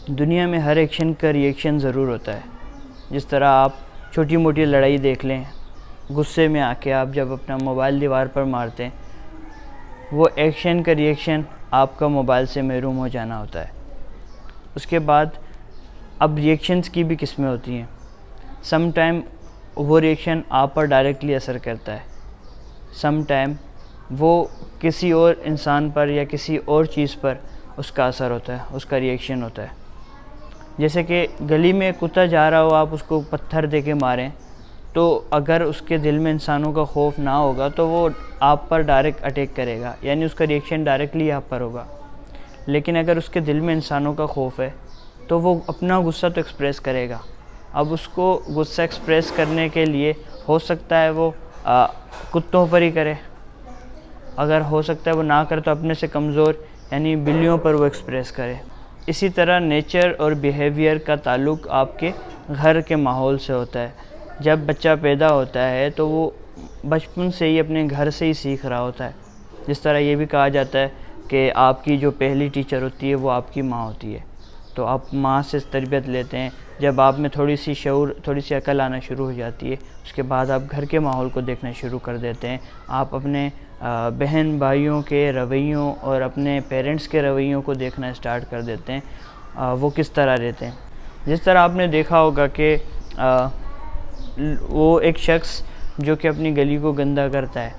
دنیا میں ہر ایکشن کا ریئیکشن ضرور ہوتا ہے. جس طرح آپ چھوٹی موٹی لڑائی دیکھ لیں، غصے میں آ کے آپ جب اپنا موبائل دیوار پر مارتے ہیں، وہ ایکشن کا ریئیکشن آپ کا موبائل سے محروم ہو جانا ہوتا ہے. اس کے بعد اب ریئیکشنز کی بھی قسمیں ہوتی ہیں. سم ٹائم وہ ریئیکشن آپ پر ڈائریکٹلی اثر کرتا ہے، سم ٹائم وہ کسی اور انسان پر یا کسی اور چیز پر اس کا اثر ہوتا ہے، اس کا ریئیکشن ہوتا ہے. جیسے کہ گلی میں کتا جا رہا ہو، آپ اس کو پتھر دے کے ماریں تو اگر اس کے دل میں انسانوں کا خوف نہ ہوگا تو وہ آپ پر ڈائریکٹ اٹیک کرے گا، یعنی اس کا ریئیکشن ڈائریکٹلی آپ پر ہوگا. لیکن اگر اس کے دل میں انسانوں کا خوف ہے تو وہ اپنا غصہ تو ایکسپریس کرے گا. اب اس کو غصہ ایکسپریس کرنے کے لیے ہو سکتا ہے وہ کتوں پر ہی کرے، اگر ہو سکتا ہے وہ نہ کرے تو اپنے سے کمزور یعنی بلیوں پر وہ ایکسپریس کرے. اسی طرح نیچر اور بیہیویئر کا تعلق آپ کے گھر کے ماحول سے ہوتا ہے. جب بچہ پیدا ہوتا ہے تو وہ بچپن سے ہی اپنے گھر سے ہی سیکھ رہا ہوتا ہے. جس طرح یہ بھی کہا جاتا ہے کہ آپ کی جو پہلی ٹیچر ہوتی ہے وہ آپ کی ماں ہوتی ہے. تو آپ ماں سے تربیت لیتے ہیں. جب آپ میں تھوڑی سی شعور، تھوڑی سی عقل آنا شروع ہو جاتی ہے، اس کے بعد آپ گھر کے ماحول کو دیکھنا شروع کر دیتے ہیں. آپ اپنے بہن بھائیوں کے رویوں اور اپنے پیرنٹس کے رویوں کو دیکھنا اسٹارٹ کر دیتے ہیں، وہ کس طرح رہتے ہیں. جس طرح آپ نے دیکھا ہوگا کہ وہ ایک شخص جو کہ اپنی گلی کو گندا کرتا ہے،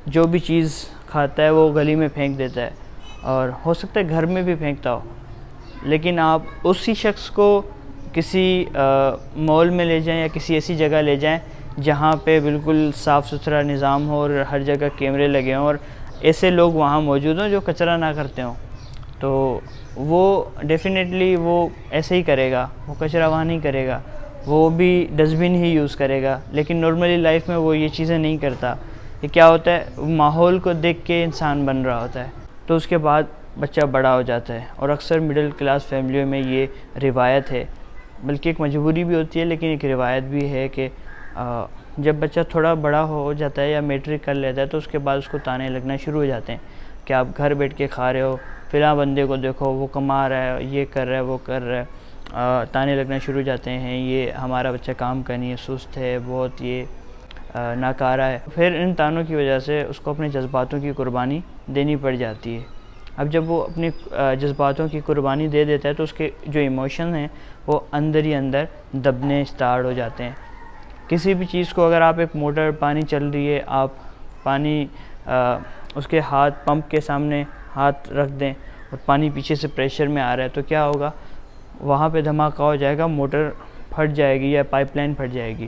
جو بھی چیز کھاتا ہے وہ گلی میں پھینک دیتا ہے، اور ہو سکتا ہے گھر میں بھی پھینکتا ہو. لیکن آپ اسی شخص کو کسی مال میں لے جائیں یا کسی ایسی جگہ لے جائیں جہاں پہ بالکل صاف ستھرا نظام ہو اور ہر جگہ کیمرے لگے ہوں اور ایسے لوگ وہاں موجود ہوں جو کچرا نہ کرتے ہوں، تو وہ ڈیفینیٹلی وہ ایسے ہی کرے گا. وہ کچرا وہاں نہیں کرے گا، وہ بھی ڈسٹ بن ہی یوز کرے گا. لیکن نارملی لائف میں وہ یہ چیزیں نہیں کرتا. یہ کیا ہوتا ہے، ماحول کو دیکھ کے انسان بن رہا ہوتا ہے. تو اس کے بعد بچہ بڑا ہو جاتا ہے، اور اکثر مڈل کلاس فیملیوں میں یہ روایت ہے، بلکہ ایک مجبوری بھی ہوتی ہے لیکن ایک روایت بھی ہے کہ جب بچہ تھوڑا بڑا ہو جاتا ہے یا میٹرک کر لیتا ہے تو اس کے بعد اس کو تانے لگنا شروع ہو جاتے ہیں کہ آپ گھر بیٹھ کے کھا رہے ہو، فلاں بندے کو دیکھو وہ کما رہا ہے، یہ کر رہا ہے، وہ کر رہا ہے. تانے لگنا شروع ہو جاتے ہیں، یہ ہمارا بچہ کام کا نہیں ہے، سست ہے بہت، یہ ناکارہ ہے. پھر ان تانوں کی وجہ سے اس کو اپنے جذباتوں کی قربانی دینی پڑ جاتی ہے. اب جب وہ اپنی جذباتوں کی قربانی دے دیتا ہے تو اس کے جو ایموشن ہیں وہ اندر ہی اندر دبنے اسٹارٹ ہو جاتے ہیں. کسی بھی چیز کو اگر آپ ایک موٹر، پانی چل رہی ہے، آپ پانی اس کے ہاتھ پمپ کے سامنے ہاتھ رکھ دیں اور پانی پیچھے سے پریشر میں آ رہا ہے تو کیا ہوگا، وہاں پہ دھماکہ ہو جائے گا، موٹر پھٹ جائے گی یا پائپ لائن پھٹ جائے گی.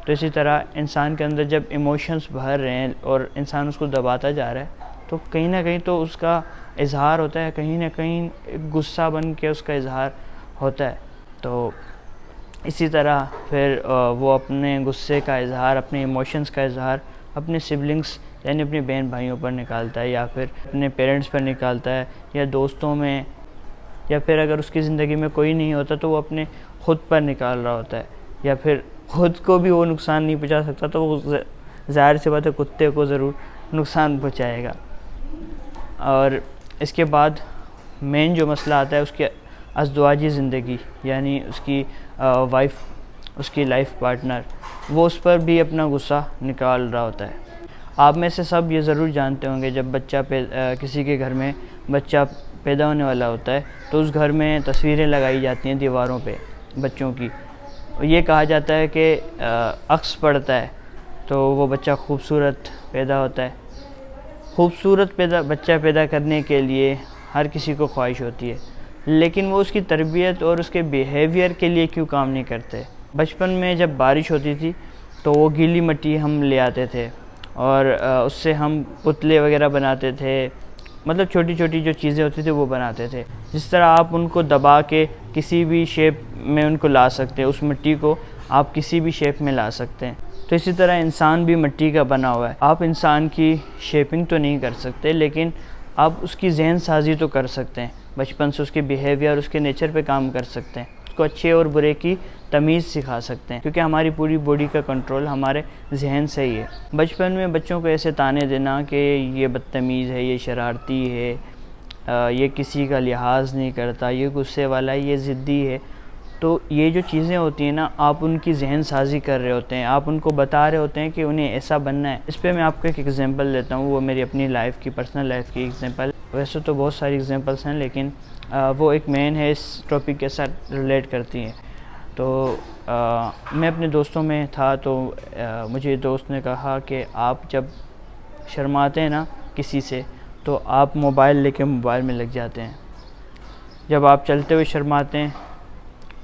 تو اسی طرح انسان کے اندر جب ایموشنز بھر رہے ہیں اور انسان اس کو دباتا جا رہا ہے تو کہیں نہ کہیں تو اس کا اظہار ہوتا ہے، کہیں نہ کہیں غصہ بن کے اس کا اظہار ہوتا ہے. تو اسی طرح پھر وہ اپنے غصے کا اظہار، اپنے ایموشنز کا اظہار اپنے سبلنگس یعنی اپنے بہن بھائیوں پر نکالتا ہے، یا پھر اپنے پیرنٹس پر نکالتا ہے، یا دوستوں میں، یا پھر اگر اس کی زندگی میں کوئی نہیں ہوتا تو وہ اپنے خود پر نکال رہا ہوتا ہے. یا پھر خود کو بھی وہ نقصان نہیں پہنچا سکتا تو وہ ظاہر سی بات ہے کتے کو ضرور نقصان پہنچائے گا. اور اس کے بعد مین جو مسئلہ آتا ہے اس کے ازدواجی زندگی، یعنی اس کی وائف، اس کی لائف پارٹنر، وہ اس پر بھی اپنا غصہ نکال رہا ہوتا ہے. آپ میں سے سب یہ ضرور جانتے ہوں گے جب بچہ کسی کے گھر میں بچہ پیدا ہونے والا ہوتا ہے تو اس گھر میں تصویریں لگائی جاتی ہیں دیواروں پہ بچوں کی. یہ کہا جاتا ہے کہ عکس پڑتا ہے تو وہ بچہ خوبصورت پیدا ہوتا ہے. خوبصورت بچہ پیدا کرنے کے لیے ہر کسی کو خواہش ہوتی ہے، لیکن وہ اس کی تربیت اور اس کے بیہیویئر کے لیے کیوں کام نہیں کرتے. بچپن میں جب بارش ہوتی تھی تو وہ گیلی مٹی ہم لے آتے تھے اور اس سے ہم پتلے وغیرہ بناتے تھے، مطلب چھوٹی چھوٹی جو چیزیں ہوتی تھیں وہ بناتے تھے. جس طرح آپ ان کو دبا کے کسی بھی شیپ میں ان کو لا سکتے ہیں، اس مٹی کو آپ کسی بھی شیپ میں لا سکتے ہیں. تو اسی طرح انسان بھی مٹی کا بنا ہوا ہے. آپ انسان کی شیپنگ تو نہیں کر سکتے لیکن آپ اس کی ذہن سازی تو کر سکتے ہیں. بچپن سے اس کے بیہیویئر، اس کے نیچر پہ کام کر سکتے ہیں، اس کو اچھے اور برے کی تمیز سکھا سکتے ہیں، کیونکہ ہماری پوری باڈی کا کنٹرول ہمارے ذہن سے ہی ہے. بچپن میں بچوں کو ایسے تانے دینا کہ یہ بدتمیز ہے، یہ شرارتی ہے، یہ کسی کا لحاظ نہیں کرتا، یہ غصے والا ہے، یہ ضدی ہے. تو یہ جو چیزیں ہوتی ہیں نا، آپ ان کی ذہن سازی کر رہے ہوتے ہیں، آپ ان کو بتا رہے ہوتے ہیں کہ انہیں ایسا بننا ہے. اس پہ میں آپ کو ایک ایگزامپل دیتا ہوں، وہ میری اپنی لائف کی، پرسنل لائف کی ایگزامپل. ویسے تو بہت ساری ایگزامپلس ہیں، لیکن وہ ایک مین ہے، اس ٹاپک کے ساتھ ریلیٹ کرتی ہیں. تو میں اپنے دوستوں میں تھا، تو مجھے دوست نے کہا کہ آپ جب شرماتے ہیں نا کسی سے، تو آپ موبائل لے کے موبائل میں لگ جاتے ہیں. جب آپ چلتے ہوئے شرماتے ہیں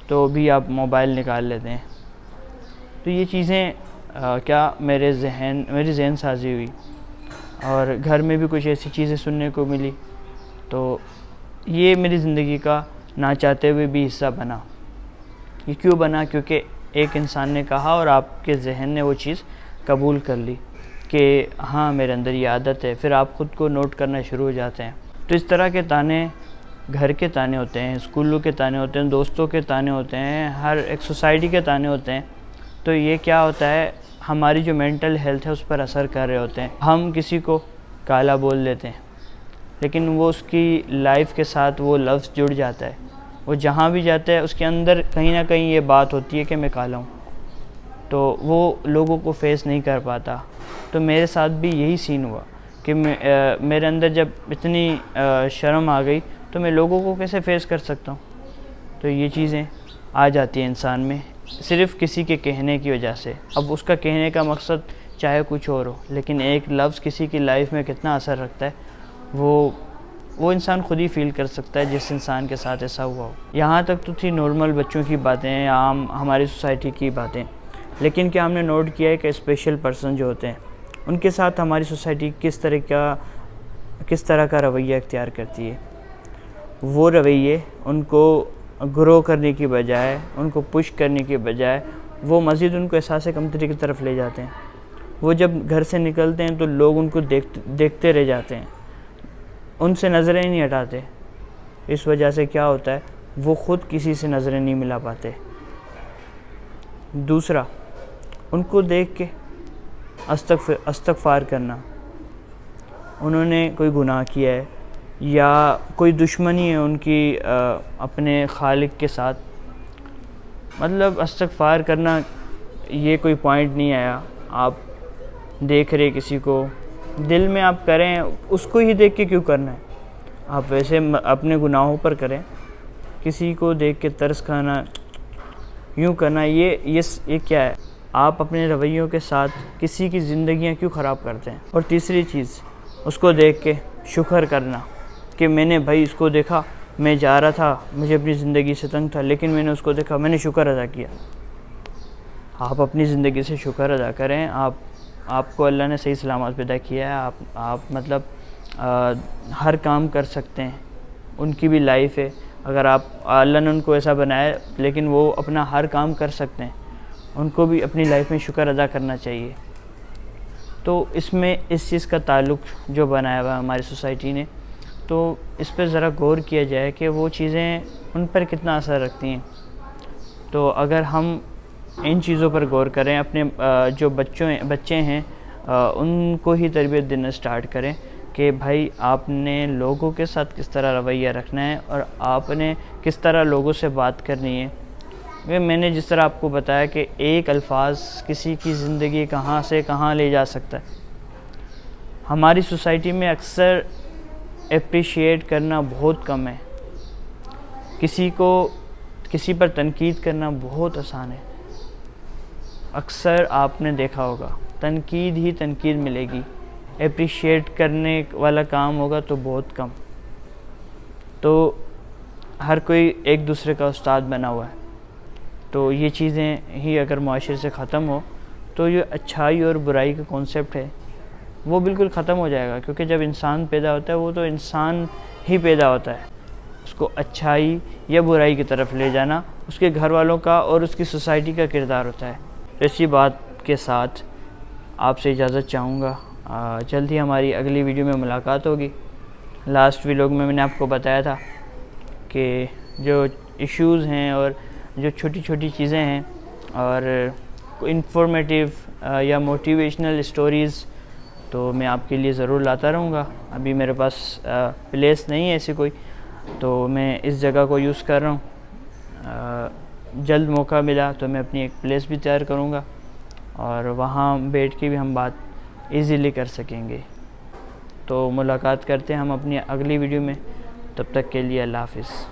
تو بھی آپ موبائل نکال لیتے ہیں. تو یہ چیزیں میری ذہن سازی ہوئی، اور گھر میں بھی کچھ ایسی چیزیں سننے کو ملی. تو یہ میری زندگی کا نہ چاہتے ہوئے بھی حصہ بنا. یہ کیوں بنا؟ کیونکہ ایک انسان نے کہا اور آپ کے ذہن نے وہ چیز قبول کر لی کہ ہاں میرے اندر یہ عادت ہے. پھر آپ خود کو نوٹ کرنا شروع ہو جاتے ہیں. تو اس طرح کے تانے گھر کے تانے ہوتے ہیں، اسکولوں کے تانے ہوتے ہیں، دوستوں کے تانے ہوتے ہیں، ہر ایک سوسائٹی کے تانے ہوتے ہیں. تو یہ کیا ہوتا ہے، ہماری جو مینٹل ہیلتھ ہے اس پر اثر کر رہے ہوتے ہیں. ہم کسی کو کالا بول دیتے ہیں، لیکن وہ اس کی لائف کے ساتھ وہ لفظ جڑ جاتا ہے. وہ جہاں بھی جاتا ہے اس کے اندر کہیں نہ کہیں یہ بات ہوتی ہے کہ میں کالا ہوں. تو وہ لوگوں کو فیس نہیں کر پاتا. تو میرے ساتھ بھی یہی سین ہوا کہ میرے اندر جب اتنی شرم آ گئی تو میں لوگوں کو کیسے فیس کر سکتا ہوں. تو یہ چیزیں آ جاتی ہیں انسان میں صرف کسی کے کہنے کی وجہ سے. اب اس کا کہنے کا مقصد چاہے کچھ اور ہو، لیکن ایک لفظ کسی کی لائف میں کتنا اثر رکھتا ہے وہ انسان خود ہی فیل کر سکتا ہے، جس انسان کے ساتھ ایسا ہوا ہو. یہاں تک تو تھی نارمل بچوں کی باتیں، عام ہماری سوسائٹی کی باتیں. لیکن کیا ہم نے نوٹ کیا ہے کہ اسپیشل پرسن جو ہوتے ہیں ان کے ساتھ ہماری سوسائٹی کس طرح کا رویہ اختیار کرتی ہے. وہ رویے ان کو گرو کرنے کی بجائے، ان کو پش کرنے کی بجائے، وہ مزید ان کو احساس کمتری کی طرف لے جاتے ہیں. وہ جب گھر سے نکلتے ہیں تو لوگ ان کو دیکھتے رہ جاتے ہیں، ان سے نظریں نہیں ہٹاتے. اس وجہ سے کیا ہوتا ہے، وہ خود کسی سے نظریں نہیں ملا پاتے. دوسرا، ان کو دیکھ کے استغفار کرنا. انہوں نے کوئی گناہ کیا ہے یا کوئی دشمنی ہے ان کی اپنے خالق کے ساتھ، مطلب استغفار کرنا یہ کوئی پوائنٹ نہیں آیا. آپ دیکھ رہے کسی کو، دل میں آپ کریں، اس کو ہی دیکھ کے کیوں کرنا ہے. آپ ویسے اپنے گناہوں پر کریں. کسی کو دیکھ کے ترس کھانا، یوں کرنا، یہ کیا ہے؟ آپ اپنے رویوں کے ساتھ کسی کی زندگیاں کیوں خراب کرتے ہیں؟ اور تیسری چیز، اس کو دیکھ کے شکر کرنا کہ میں نے بھائی اس کو دیکھا، میں جا رہا تھا، مجھے اپنی زندگی سے تنگ تھا، لیکن میں نے اس کو دیکھا، میں نے شکر ادا کیا. آپ اپنی زندگی سے شکر ادا کریں. آپ کو اللہ نے صحیح سلامت پیدا کیا ہے. آپ مطلب ہر کام کر سکتے ہیں. ان کی بھی لائف ہے. اگر اللہ نے ان کو ایسا بنایا لیکن وہ اپنا ہر کام کر سکتے ہیں، ان کو بھی اپنی لائف میں شکر ادا کرنا چاہیے. تو اس میں اس چیز کا تعلق جو بنایا ہوا ہماری سوسائٹی نے، تو اس پہ ذرا غور کیا جائے کہ وہ چیزیں ان پر کتنا اثر رکھتی ہیں. تو اگر ہم ان چیزوں پر غور کریں، اپنے جو بچے ہیں ان کو ہی تربیت دینا سٹارٹ کریں کہ بھائی آپ نے لوگوں کے ساتھ کس طرح رویہ رکھنا ہے اور آپ نے کس طرح لوگوں سے بات کرنی ہے. میں نے جس طرح آپ کو بتایا کہ ایک الفاظ کسی کی زندگی کہاں سے کہاں لے جا سکتا ہے. ہماری سوسائٹی میں اکثر اپریشیٹ کرنا بہت کم ہے. کسی پر تنقید کرنا بہت آسان ہے. اکثر آپ نے دیکھا ہوگا تنقید ہی تنقید ملے گی، اپریشیٹ کرنے والا کام ہوگا تو بہت کم. تو ہر کوئی ایک دوسرے کا استاد بنا ہوا ہے. تو یہ چیزیں ہی اگر معاشرے سے ختم ہو تو یہ اچھائی اور برائی کا کانسیپٹ ہے وہ بالکل ختم ہو جائے گا. کیونکہ جب انسان پیدا ہوتا ہے وہ تو انسان ہی پیدا ہوتا ہے. اس کو اچھائی یا برائی کی طرف لے جانا اس کے گھر والوں کا اور اس کی سوسائٹی کا کردار ہوتا ہے. اسی بات کے ساتھ آپ سے اجازت چاہوں گا. جلد ہی ہماری اگلی ویڈیو میں ملاقات ہوگی. لاسٹ ویلاگ میں نے آپ کو بتایا تھا کہ جو ایشوز ہیں اور جو چھوٹی چھوٹی چیزیں ہیں اور انفارمیٹیو یا موٹیویشنل اسٹوریز تو میں آپ کے لیے ضرور لاتا رہوں گا. ابھی میرے پاس پلیس نہیں ہے ایسی کوئی، تو میں اس جگہ کو یوز کر رہا ہوں. جلد موقع ملا تو میں اپنی ایک پلیس بھی تیار کروں گا اور وہاں بیٹھ کے بھی ہم بات ایزیلی کر سکیں گے. تو ملاقات کرتے ہیں ہم اپنی اگلی ویڈیو میں. تب تک کے لیے اللہ حافظ.